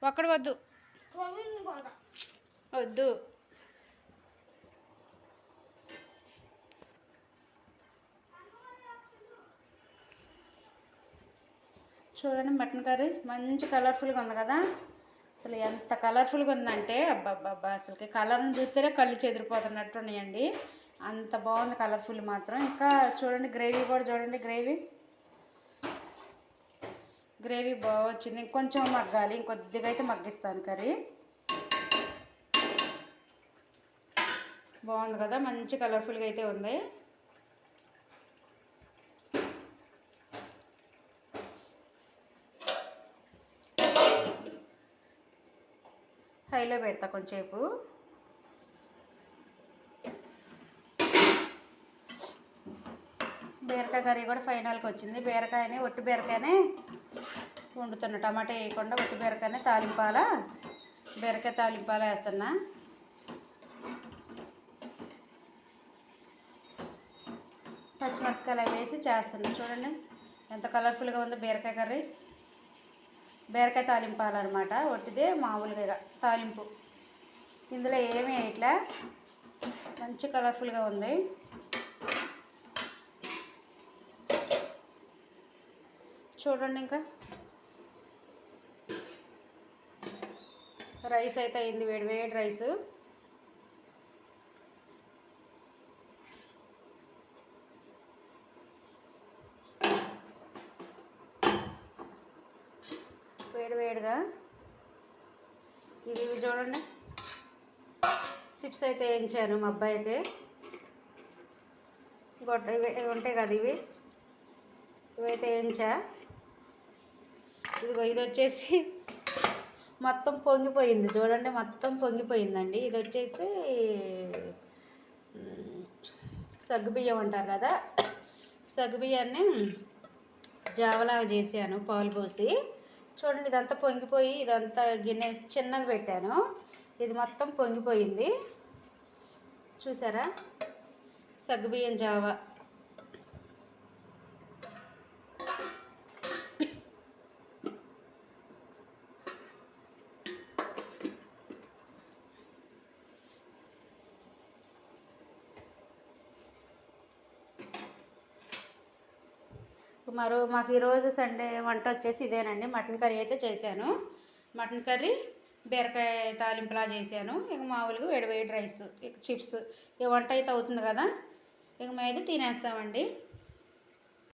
ఒక్కడ వద్దు వద్దు. చూడండి మటన్ కర్రీ మంచి కలర్ఫుల్గా ఉంది కదా. అసలు ఎంత కలర్ఫుల్గా ఉందంటే అబ్బాబ్బా, అసలుకి కలర్ని చూస్తేనే కళ్ళు చెదిరిపోతున్నట్టు ఉన్నాయండి. అంత బాగుంది కలర్ఫుల్ మాత్రం. ఇంకా చూడండి గ్రేవీ కూడా చూడండి, గ్రేవీ బాగా వచ్చింది. ఇంకొంచెం మగ్గాలి, ఇంకొద్దిగా అయితే మగ్గిస్తాను కర్రీ. బాగుంది కదా, మంచి కలర్ఫుల్గా అయితే ఉంది. హైలో పెడతా కొంచెంసేపు. బీరకాయ కర్రీ కూడా ఫైనల్కి వచ్చింది. బీరకాయని ఒట్టి బీరకాయనే వండుతున్నా, టమాటా వేయకుండా ఒట్టి బీరకాయనే బీరకాయ తాలింపాల వేస్తున్నా. పచ్చిమిరపకాయలు వేసి చేస్తున్నా. చూడండి ఎంత కలర్ఫుల్గా ఉందో బీరకాయ కర్రీ. బీరకాయ తాలింపాలన్నమాట, ఒట్టిదే మామూలుగా తాలింపు. ఇందులో ఏమీ ఇట్లా మంచి కలర్ఫుల్గా ఉంది. చూడండి ఇంకా రైస్ అయితే అయింది, వేడి రైసు. వేడిగా ఇవి చూడండి, చిప్స్ అయితే వేయించాను మా అబ్బాయికి. ఇవి ఉంటాయి కదా, ఇవైతే వేయించా. ఇదిగో ఇది వచ్చేసి మొత్తం పొంగిపోయింది చూడండి, మొత్తం పొంగిపోయిందండి. ఇది వచ్చేసి సగ్గుబియ్యం అంటారు కదా, సగ్గుబియ్యాన్ని జావలాగా చేశాను పాలు పోసి. చూడండి ఇదంతా పొంగిపోయి, ఇదంతా గిన్నె చిన్నది పెట్టాను, ఇది మొత్తం పొంగిపోయింది. చూసారా, సగ్గుబియ్యం జావా. మాకు ఈరోజు సండే వంట వచ్చేసి ఇదేనండి. మటన్ కర్రీ అయితే చేశాను. మటన్ కర్రీ బీరకాయ తాలింపులా చేశాను. ఇక మామూలుగా వేడి రైస్, ఇక చిప్స్. ఈ వంట అయితే అవుతుంది కదా, ఇక మేము తినేస్తామండి.